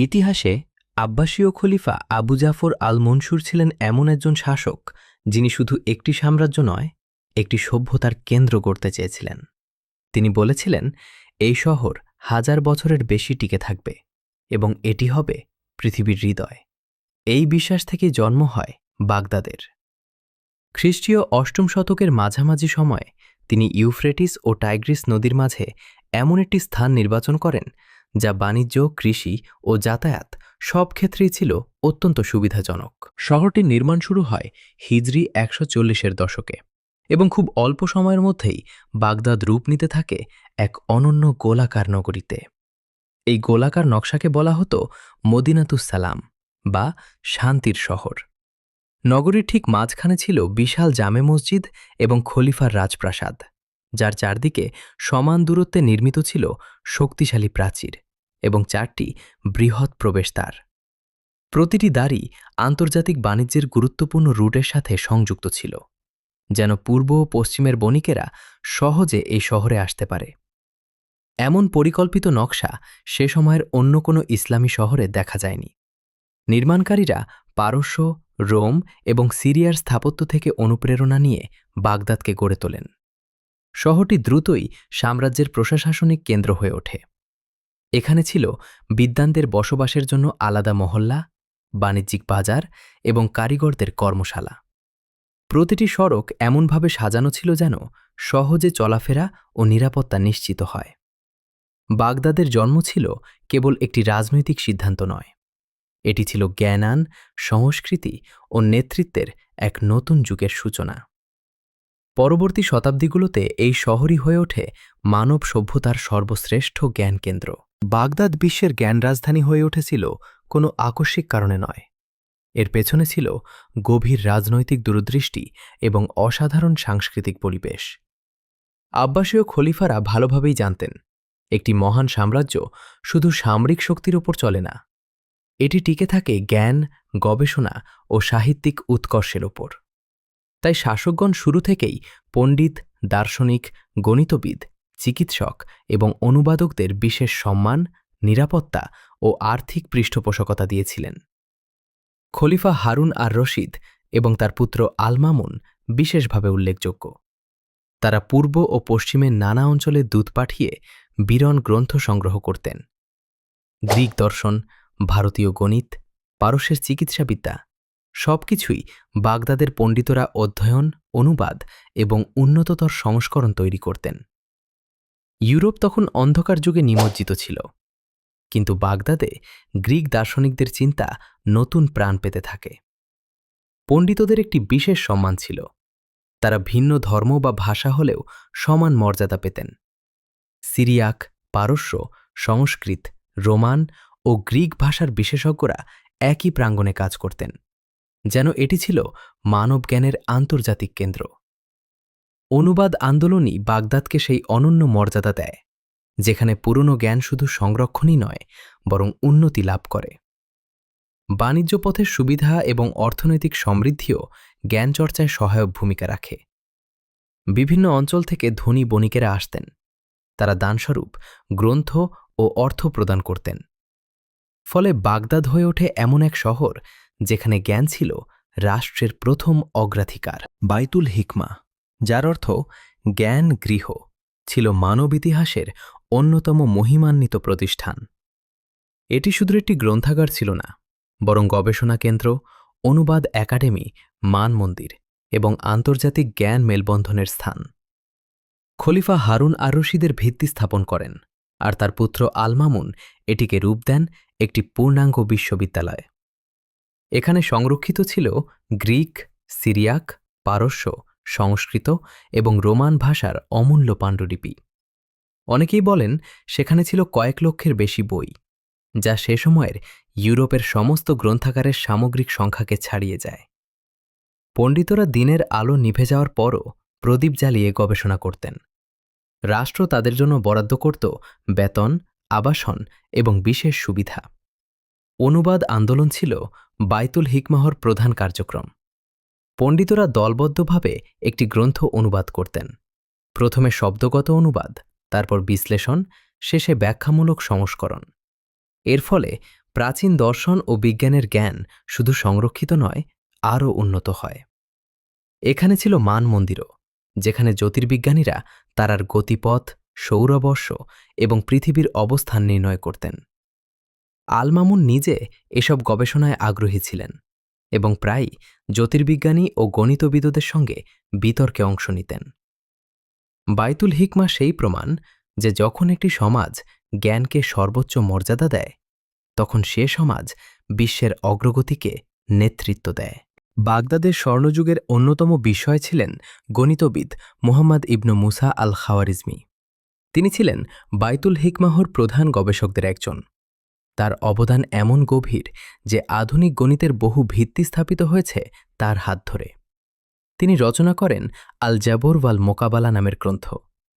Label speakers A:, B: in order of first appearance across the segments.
A: ইতিহাসে আব্বাসীয় খলিফা আবু জাফর আল মনসুর ছিলেন এমন একজন শাসক যিনি শুধু একটি সাম্রাজ্য নয়, একটি সভ্যতার কেন্দ্র গড়তে চেয়েছিলেন। তিনি বলেছিলেন, এই শহর 1000 বছরের বেশি টিকে থাকবে এবং এটি হবে পৃথিবীর হৃদয়। এই বিশ্বাস থেকেই জন্ম হয় বাগদাদের। খ্রিস্টীয় 8ম শতকের মাঝামাঝি সময়ে তিনি ইউফ্রেটিস ও টাইগ্রিস নদীর মাঝে এমন একটি স্থান নির্বাচন করেন যা বাণিজ্য, কৃষি ও যাতায়াত সব ক্ষেত্রেই ছিল অত্যন্ত সুবিধাজনক। শহরটির নির্মাণ শুরু হয় হিজরি 140-এর দশকে এবং খুব অল্প সময়ের মধ্যেই বাগদাদ রূপ নিতে থাকে এক অনন্য গোলাকার নগরীতে। এই গোলাকার নকশাকে বলা হতো মদিনাতুস সালাম বা শান্তির শহর। নগরীর ঠিক মাঝখানে ছিল বিশাল জামে মসজিদ এবং খলিফার রাজপ্রাসাদ, যার চারদিকে সমান দূরত্বে নির্মিত ছিল শক্তিশালী প্রাচীর এবং 4টি বৃহৎ প্রবেশদ্বার। প্রতিটি দ্বারই আন্তর্জাতিক বাণিজ্যের গুরুত্বপূর্ণ রুটের সাথে সংযুক্ত ছিল, যেন পূর্ব ও পশ্চিমের বণিকেরা সহজে এই শহরে আসতে পারে। এমন পরিকল্পিত নকশা সে সময়ের অন্য কোনো ইসলামী শহরে দেখা যায়নি। নির্মাণকারীরা পারস্য, রোম এবং সিরিয়ার স্থাপত্য থেকে অনুপ্রেরণা নিয়ে বাগদাদকে গড়ে তোলেন। শহরটি দ্রুতই সাম্রাজ্যের প্রশাসনিক কেন্দ্র হয়ে ওঠে। এখানে ছিল বিদ্বানদের বসবাসের জন্য আলাদা মহল্লা, বাণিজ্যিক বাজার এবং কারিগরদের কর্মশালা। প্রতিটি সড়ক এমনভাবে সাজানো ছিল যেন সহজে চলাফেরা ও নিরাপত্তা নিশ্চিত হয়। বাগদাদের জন্ম ছিল কেবল একটি রাজনৈতিক সিদ্ধান্ত নয়, এটি ছিল জ্ঞানান, সংস্কৃতি ও নেতৃত্বের এক নতুন যুগের সূচনা। পরবর্তী শতাব্দীগুলোতে এই শহরই হয়ে ওঠে মানব সভ্যতার সর্বশ্রেষ্ঠ জ্ঞানকেন্দ্র। বাগদাদ বিশ্বের জ্ঞান রাজধানী হয়ে উঠেছিল কোনো আকস্মিক কারণে নয়। এর পেছনে ছিল গভীর রাজনৈতিক দূরদৃষ্টি এবং অসাধারণ সাংস্কৃতিক পরিবেশ। আব্বাসীয় খলিফারা ভালোভাবেই জানতেন, একটি মহান সাম্রাজ্য শুধু সামরিক শক্তির ওপর চলে না, এটি টিকে থাকে জ্ঞান, গবেষণা ও সাহিত্যিক উৎকর্ষের ওপর। তাই শাসকগণ শুরু থেকেই পণ্ডিত, দার্শনিক, গণিতবিদ, চিকিৎসক এবং অনুবাদকদের বিশেষ সম্মান, নিরাপত্তা ও আর্থিক পৃষ্ঠপোষকতা দিয়েছিলেন। খলিফা হারুন আর রশিদ এবং তার পুত্র আল মামুন বিশেষভাবে উল্লেখযোগ্য। তারা পূর্ব ও পশ্চিমের নানা অঞ্চলে দূত পাঠিয়ে বিরল গ্রন্থ সংগ্রহ করতেন। গ্রিক দর্শন, ভারতীয় গণিত, পারস্যের চিকিৎসাবিদ্যা সবকিছুই বাগদাদের পণ্ডিতরা অধ্যয়ন, অনুবাদ এবং উন্নততর সংস্করণ তৈরি করতেন। ইউরোপ তখন অন্ধকার যুগে নিমজ্জিত ছিল, কিন্তু বাগদাদে গ্রিক দার্শনিকদের চিন্তা নতুন প্রাণ পেতে থাকে। পণ্ডিতদের একটি বিশেষ সম্মান ছিল, তারা ভিন্ন ধর্ম বা ভাষা হলেও সমান মর্যাদা পেতেন। সিরিয়াক, পারস্য, সংস্কৃত, রোমান ও গ্রিক ভাষার বিশেষজ্ঞরা একই প্রাঙ্গণে কাজ করতেন, যেন এটি ছিল মানবজ্ঞানের আন্তর্জাতিক কেন্দ্র। অনুবাদ আন্দোলনই বাগদাদকে সেই অনন্য মর্যাদা দেয়, যেখানে পুরনো জ্ঞান শুধু সংরক্ষণই নয়, বরং উন্নতি লাভ করে। বাণিজ্য পথের সুবিধা এবং অর্থনৈতিক সমৃদ্ধিও জ্ঞান চর্চায় সহায়ক ভূমিকা রাখে। বিভিন্ন অঞ্চল থেকে ধনী বণিকেরা আসতেন, তারা দানস্বরূপ গ্রন্থ ও অর্থ প্রদান করতেন। ফলে বাগদাদ হয়ে ওঠে এমন এক শহর যেখানে জ্ঞান ছিল রাষ্ট্রের প্রথম অগ্রাধিকার। বাইতুল হিকমা, যার অর্থ জ্ঞান গৃহ, ছিল মানব ইতিহাসের অন্যতম মহিমান্বিত প্রতিষ্ঠান। এটি শুধু একটি গ্রন্থাগার ছিল না, বরং গবেষণা কেন্দ্র, অনুবাদ একাডেমি, মান মন্দির এবং আন্তর্জাতিক জ্ঞান মেলবন্ধনের স্থান। খলিফা হারুন আর রশিদের ভিত্তি স্থাপন করেন, আর তার পুত্র আল মামুন এটিকে রূপ দেন একটি পূর্ণাঙ্গ বিশ্ববিদ্যালয়। এখানে সংরক্ষিত ছিল গ্রিক, সিরিয়াক, পারস্য, সংস্কৃত এবং রোমান ভাষার অমূল্য পাণ্ডুলিপি। অনেকেই বলেন সেখানে ছিল কয়েক লক্ষের বেশি বই, যা সে সময়ের ইউরোপের সমস্ত গ্রন্থাগারের সামগ্রিক সংখ্যাকে ছাড়িয়ে যায়। পণ্ডিতরা দিনের আলো নিভে যাওয়ার পরও প্রদীপ জ্বালিয়ে গবেষণা করতেন। রাষ্ট্র তাদের জন্য বরাদ্দ করত বেতন, আবাসন এবং বিশেষ সুবিধা। অনুবাদ আন্দোলন ছিল বাইতুল হিকমাহর প্রধান কার্যক্রম। পণ্ডিতরা দলবদ্ধভাবে একটি গ্রন্থ অনুবাদ করতেন। প্রথমে শব্দগত অনুবাদ, তারপর বিশ্লেষণ, শেষে ব্যাখ্যামূলক সংস্করণ। এর ফলে প্রাচীন দর্শন ও বিজ্ঞানের জ্ঞান শুধু সংরক্ষিত নয়, আরও উন্নত হয়। এখানে ছিল মানমন্দিরও, যেখানে জ্যোতির্বিজ্ঞানীরা তারার গতিপথ, সৌরবর্ষ এবং পৃথিবীর অবস্থান নির্ণয় করতেন। আল মামুন নিজে এসব গবেষণায় আগ্রহী ছিলেন এবং প্রায়ই জ্যোতির্বিজ্ঞানী ও গণিতবিদদের সঙ্গে বিতর্কে অংশ নিতেন। বাইতুল হিকমা সেই প্রমাণ যে যখন একটি সমাজ জ্ঞানকে সর্বোচ্চ মর্যাদা দেয়, তখন সে সমাজ বিশ্বের অগ্রগতিকে নেতৃত্ব দেয়। বাগদাদের স্বর্ণযুগের অন্যতম বিষয় ছিলেন গণিতবিদ মুহাম্মদ ইবনু মুসা আল খাওয়ারিজমি। তিনি ছিলেন বাইতুল হিকমাহর প্রধান গবেষকদের একজন। তার অবদান এমন গভীর যে আধুনিক গণিতের বহু ভিত্তি স্থাপিত হয়েছে তার হাত ধরে। তিনি রচনা করেন আল জাবর ওয়াল মোকাবালা নামের গ্রন্থ,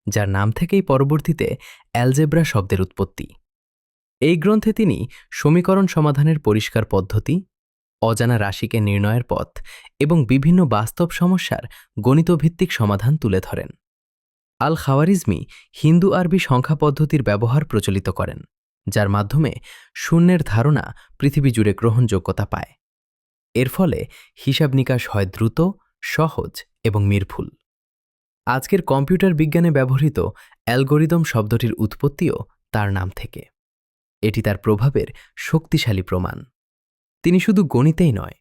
A: যার নাম থেকেই পরবর্তীতে অ্যালজেব্রা শব্দের উৎপত্তি। এই গ্রন্থে তিনি সমীকরণ সমাধানের পরিষ্কার পদ্ধতি, অজানা রাশিকে নির্ণয়ের পথ এবং বিভিন্ন বাস্তব সমস্যার গণিতভিত্তিক সমাধান তুলে ধরেন। আল খাওয়ারিজমি হিন্দু আরবি সংখ্যা পদ্ধতির ব্যবহার প্রচলিত করেন, যার মাধ্যমে শূন্যের ধারণা পৃথিবী জুড়ে গ্রহণযোগ্যতা পায়। এর ফলে হিসাব নিকাশ হয় দ্রুত, সহজ এবং নির্ভুল। আজকের কম্পিউটার বিজ্ঞানে ব্যবহৃত অ্যালগরিদম শব্দটির উৎপত্তিও তার নাম থেকে। এটি তার প্রভাবের শক্তিশালী প্রমাণ। তিনি শুধু গণিতেই নয়,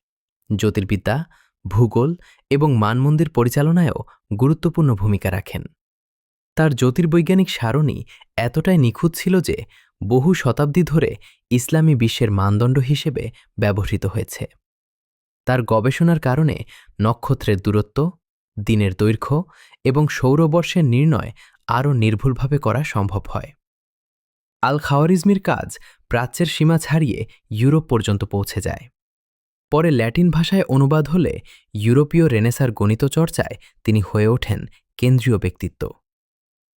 A: জ্যোতির্বিদ্যা, ভূগোল এবং মানমন্দির পরিচালনায়ও গুরুত্বপূর্ণ ভূমিকা রাখেন। তার জ্যোতির্বৈজ্ঞানিক সারণী এতটাই নিখুঁত ছিল যে বহু শতাব্দী ধরে ইসলামী বিশ্বের মানদণ্ড হিসেবে ব্যবহৃত হয়েছে। তার গবেষণার কারণে নক্ষত্রের দূরত্ব, দিনের দৈর্ঘ্য এবং সৌরবর্ষের নির্ণয় আরও নির্ভুলভাবে করা সম্ভব হয়। আল খাওয়ারিজমির কাজ প্রাচ্যের সীমা ছাড়িয়ে ইউরোপ পর্যন্ত পৌঁছে যায়। পরে ল্যাটিন ভাষায় অনুবাদ হলে ইউরোপীয় রেনেসার গণিত চর্চায় তিনি হয়ে ওঠেন কেন্দ্রীয় ব্যক্তিত্ব।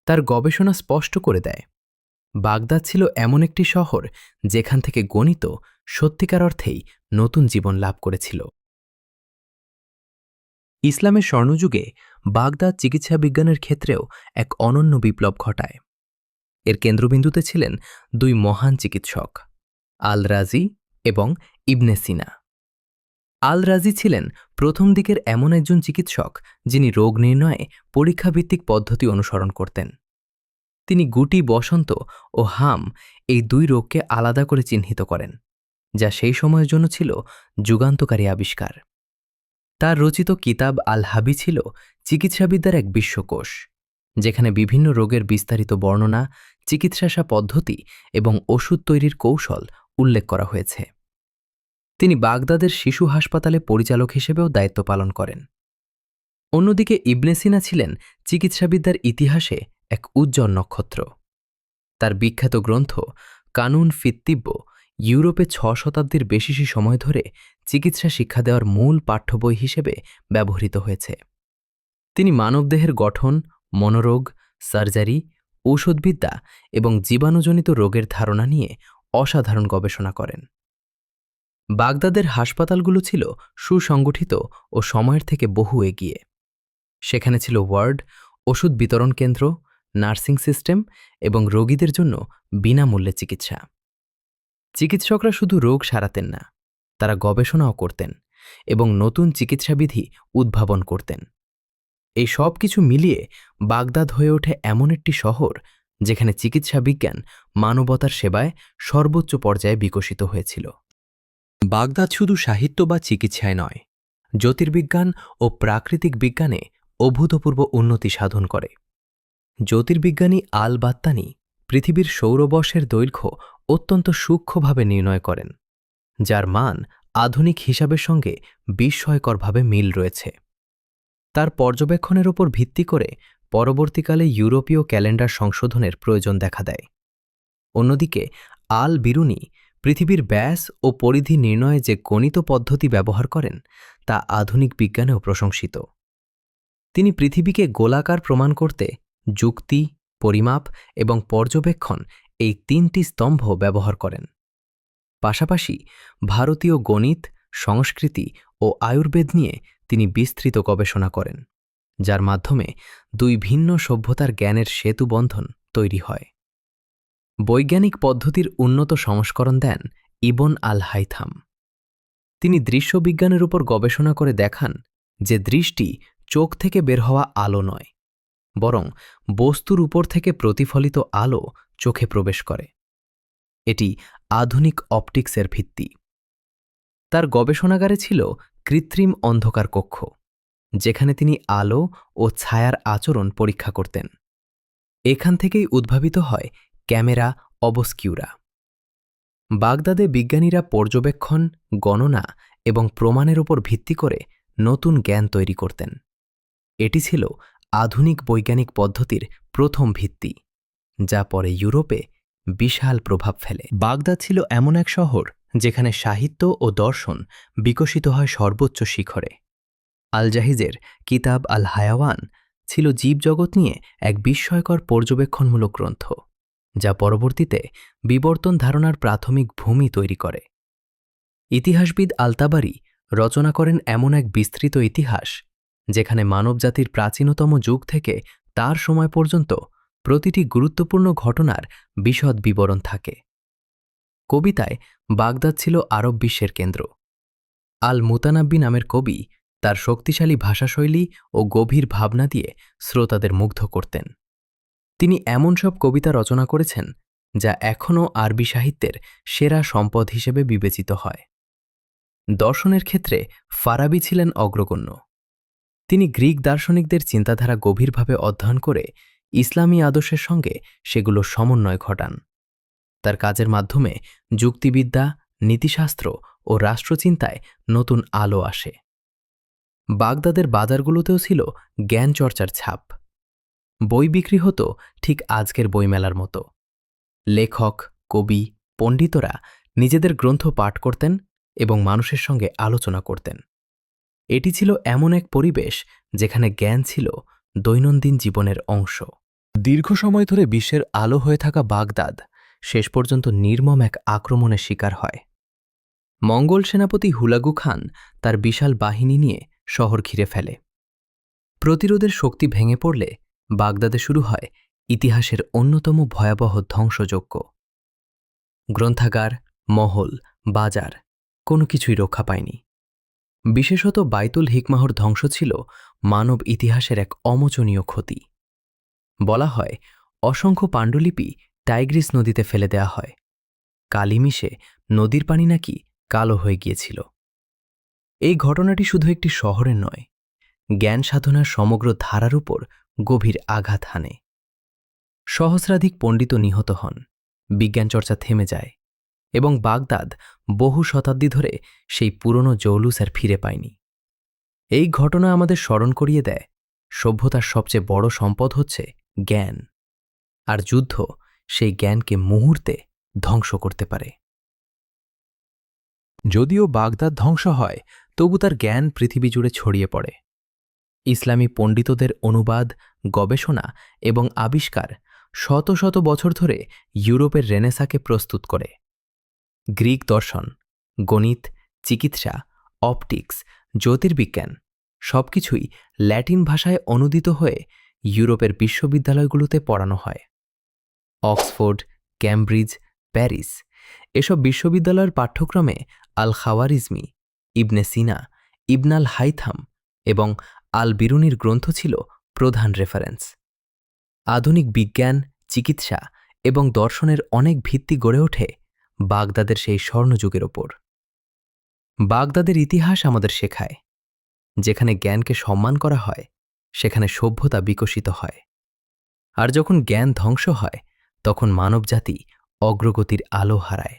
A: তার গবেষণা স্পষ্ট করে দেয়, বাগদাদ ছিল এমন একটি শহর যেখান থেকে গণিত সত্যিকার অর্থেই নতুন জীবন লাভ করেছিল। ইসলামের স্বর্ণযুগে বাগদাদ চিকিৎসা বিজ্ঞানের ক্ষেত্রেও এক অনন্য বিপ্লব ঘটায়। এর কেন্দ্রবিন্দুতে ছিলেন দুই মহান চিকিৎসক, আল রাজি এবং ইবনে সিনা। আল রাজি ছিলেন প্রথম দিকের এমন একজন চিকিৎসক যিনি রোগ নির্ণয়ে পরীক্ষাভিত্তিক পদ্ধতি অনুসরণ করতেন। তিনি গুটি, বসন্ত ও হাম এই দুই রোগকে আলাদা করে চিহ্নিত করেন, যা সেই সময়ের জন্য ছিল যুগান্তকারী আবিষ্কার। তার রচিত কিতাব আল হাবি ছিল চিকিৎসাবিদ্যার এক বিশ্বকোষ, যেখানে বিভিন্ন রোগের বিস্তারিত বর্ণনা, চিকিৎসা পদ্ধতি এবং ওষুধ তৈরির কৌশল উল্লেখ করা হয়েছে। তিনি বাগদাদের শিশু হাসপাতালে পরিচালক হিসেবেও দায়িত্ব পালন করেন। অন্যদিকে ইবনে সিনা ছিলেন চিকিৎসাবিদ্যার ইতিহাসে এক উজ্জ্বল নক্ষত্র। তার বিখ্যাত গ্রন্থ কানুন ফিত তিব্ব ইউরোপে ৬ শতাব্দীর বেশি সময় ধরে চিকিৎসা শিক্ষা দেওয়ার মূল পাঠ্য বই হিসেবে ব্যবহৃত হয়েছে। তিনি মানবদেহের গঠন, মনোরোগ, সার্জারি, ঔষধবিদ্যা এবং জীবাণুজনিত রোগের ধারণা নিয়ে অসাধারণ গবেষণা করেন। বাগদাদের হাসপাতালগুলো ছিল সুসংগঠিত ও সময়ের থেকে বহু এগিয়ে। সেখানে ছিল ওয়ার্ড, ওষুধ বিতরণ কেন্দ্র, নার্সিং সিস্টেম এবং রোগীদের জন্য বিনামূল্যে চিকিৎসা। চিকিৎসকরা শুধু রোগ সারাতেন না, তারা গবেষণাও করতেন এবং নতুন চিকিৎসাবিধি উদ্ভাবন করতেন। এই সব কিছু মিলিয়ে বাগদাদ হয়ে ওঠে এমন একটি শহর যেখানে চিকিৎসা বিজ্ঞান মানবতার সেবায় সর্বোচ্চ পর্যায়ে বিকশিত হয়েছিল। বাগদাদ শুধু সাহিত্য বা চিকিৎসায় নয়, জ্যোতির্বিজ্ঞান ও প্রাকৃতিক বিজ্ঞানে অভূতপূর্ব উন্নতি সাধন করে। জ্যোতির্বিজ্ঞানী আল বাত্তানি পৃথিবীর সৌরবর্ষের দৈর্ঘ্য অত্যন্ত সূক্ষ্মভাবে নির্ণয় করেন, যার মান আধুনিক হিসাবের সঙ্গে বিস্ময়করভাবে মিল রয়েছে। তার পর্যবেক্ষণের ওপর ভিত্তি করে পরবর্তীকালে ইউরোপীয় ক্যালেন্ডার সংশোধনের প্রয়োজন দেখা দেয়। অন্যদিকে আল বিরুনি পৃথিবীর ব্যাস ও পরিধি নির্ণয়ে যে গণিত পদ্ধতি ব্যবহার করেন তা আধুনিক বিজ্ঞানেও প্রশংসিত। তিনি পৃথিবীকে গোলাকার প্রমাণ করতে যুক্তি, পরিমাপ এবং পর্যবেক্ষণ এই ৩টি স্তম্ভ ব্যবহার করেন। পাশাপাশি ভারতীয় গণিত, সংস্কৃতি ও আয়ুর্বেদ নিয়ে তিনি বিস্তৃত গবেষণা করেন, যার মাধ্যমে দুই ভিন্ন সভ্যতার জ্ঞানের সেতুবন্ধন তৈরি হয়। বৈজ্ঞানিক পদ্ধতির উন্নত সংস্করণ দেন ইবন আল হাইথাম। তিনি দৃশ্যবিজ্ঞানের উপর গবেষণা করে দেখান যে দৃষ্টি চোখ থেকে বের হওয়া আলো নয়, বরং বস্তুর উপর থেকে প্রতিফলিত আলো চোখে প্রবেশ করে। এটি আধুনিক অপটিক্সের ভিত্তি। তার গবেষণাগারে ছিল কৃত্রিম অন্ধকার কক্ষ, যেখানে তিনি আলো ও ছায়ার আচরণ পরীক্ষা করতেন। এখান থেকেই উদ্ভাবিত হয় ক্যামেরা অবস্কিউরা। বাগদাদে বিজ্ঞানীরা পর্যবেক্ষণ, গণনা এবং প্রমাণের উপর ভিত্তি করে নতুন জ্ঞান তৈরি করতেন। এটি ছিল আধুনিক বৈজ্ঞানিক পদ্ধতির প্রথম ভিত্তি, যা পরে ইউরোপে বিশাল প্রভাব ফেলে। বাগদাদ ছিল এমন এক শহর যেখানে সাহিত্য ও দর্শন বিকশিত হয় সর্বোচ্চ শিখরে। আল জাহিজের কিতাব আল হায়াওয়ান ছিল জীবজগৎ নিয়ে এক বিস্ময়কর পর্যবেক্ষণমূলক গ্রন্থ, যা পরবর্তীতে বিবর্তন ধারণার প্রাথমিক ভূমি তৈরি করে। ইতিহাসবিদ আল-তাবারি রচনা করেন এমন এক বিস্তৃত ইতিহাস যেখানে মানবজাতির প্রাচীনতম যুগ থেকে তার সময় পর্যন্ত প্রতিটি গুরুত্বপূর্ণ ঘটনার বিশদ বিবরণ থাকে। কবিতায় বাগদাদ ছিল আরব বিশ্বের কেন্দ্র। আল-মুতানাব্বি নামের কবি তার শক্তিশালী ভাষাশৈলী ও গভীর ভাবনা দিয়ে শ্রোতাদের মুগ্ধ করতেন। তিনি এমন সব কবিতা রচনা করেছেন যা এখনও আরবি সাহিত্যের সেরা সম্পদ হিসেবে বিবেচিত হয়। দর্শনের ক্ষেত্রে ফারাবি ছিলেন অগ্রগণ্য। তিনি গ্রিক দার্শনিকদের চিন্তাধারা গভীরভাবে অধ্যয়ন করে ইসলামী আদর্শের সঙ্গে সেগুলো সমন্বয় ঘটান। তার কাজের মাধ্যমে যুক্তিবিদ্যা, নীতিশাস্ত্র ও রাষ্ট্রচিন্তায় নতুন আলো আসে। বাগদাদের বাজারগুলোতেও ছিল জ্ঞান চর্চার ছাপ। বই বিক্রি হতো ঠিক আজকের বইমেলার মতো। লেখক, কবি, পণ্ডিতরা নিজেদের গ্রন্থ পাঠ করতেন এবং মানুষের সঙ্গে আলোচনা করতেন। এটি ছিল এমন এক পরিবেশ যেখানে জ্ঞান ছিল দৈনন্দিন জীবনের অংশ। দীর্ঘ সময় ধরে বিশ্বের আলো হয়ে থাকা বাগদাদ শেষ পর্যন্ত নির্মম এক আক্রমণের শিকার হয়। মঙ্গল সেনাপতি হুলাগু খান তার বিশাল বাহিনী নিয়ে শহর ঘিরে ফেলে। প্রতিরোধের শক্তি ভেঙে পড়লে বাগদাদে শুরু হয় ইতিহাসের অন্যতম ভয়াবহ ধ্বংসযজ্ঞ। গ্রন্থাগার, মহল, বাজার কোনো কিছুই রক্ষা পায়নি। বিশেষত বাইতুল হিকমাহর ধ্বংস ছিল মানব ইতিহাসের এক অমোচনীয় ক্ষতি। বলা হয় অসংখ্য পাণ্ডুলিপি টাইগ্রিস নদীতে ফেলে দেয়া হয়। কালি মিশে নদীর পানি নাকি কালো হয়ে গিয়েছিল। এই ঘটনাটি শুধু একটি শহরের নয়, জ্ঞান সাধনার সমগ্র ধারার উপর গভীর আঘাত হানে। সহস্রাধিক পণ্ডিত নিহত হন, বিজ্ঞান চর্চা থেমে যায় এবং বাগদাদ বহু শতাব্দী ধরে সেই পুরনো জৌলুস আর ফিরে পায়নি। এই ঘটনা আমাদের স্মরণ করিয়ে দেয় সভ্যতার সবচেয়ে বড় সম্পদ হচ্ছে জ্ঞান, আর যুদ্ধ সেই জ্ঞানকে মুহূর্তে ধ্বংস করতে পারে। যদিও বাগদাদ ধ্বংস হয়, তবু তার জ্ঞান পৃথিবী জুড়ে ছড়িয়ে পড়ে। ইসলামী পণ্ডিতদের অনুবাদ, গবেষণা এবং আবিষ্কার শত শত বছর ধরে ইউরোপের রেনেসাঁকে প্রস্তুত করে। গ্রিক দর্শন, গণিত, চিকিৎসা, অপটিক্স, জ্যোতির্বিজ্ঞান সবকিছুই ল্যাটিন ভাষায় অনুদিত হয়ে ইউরোপের বিশ্ববিদ্যালয়গুলোতে পড়ানো হয়। অক্সফোর্ড, ক্যামব্রিজ, প্যারিস এসব বিশ্ববিদ্যালয়ের পাঠ্যক্রমে আল খাওয়ারিজমি, ইবনে সিনা, ইবন আল হাইথাম এবং আল বিরুনির গ্রন্থ ছিল প্রধান রেফারেন্স। আধুনিক বিজ্ঞান, চিকিৎসা এবং দর্শনের অনেক ভিত্তি গড়ে ওঠে বাগদাদের সেই স্বর্ণযুগের ওপর। বাগদাদের ইতিহাস আমাদের শেখায়, যেখানে জ্ঞানকে সম্মান করা হয় সেখানে সভ্যতা বিকশিত হয়, আর যখন জ্ঞান ধ্বংস হয় তখন মানবজাতি অগ্রগতির আলো হারায়।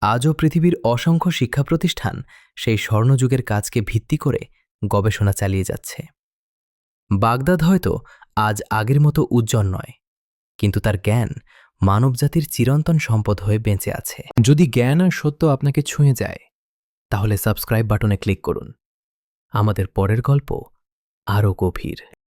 A: আজও পৃথিবীর অসংখ্য শিক্ষা প্রতিষ্ঠান সেই স্বর্ণযুগের কাজকে ভিত্তি করে গবেষণা চালিয়ে যাচ্ছে। বাগদাদ হয়তো আজ আগের মতো উজ্জ্বল নয়, কিন্তু তার জ্ঞান মানবজাতির চিরন্তন সম্পদ হয়ে বেঁচে আছে। যদি জ্ঞান আর সত্য আপনাকে ছুঁয়ে যায়, তাহলে সাবস্ক্রাইব বাটনে ক্লিক করুন। আমাদের পরের গল্প আরও গভীর।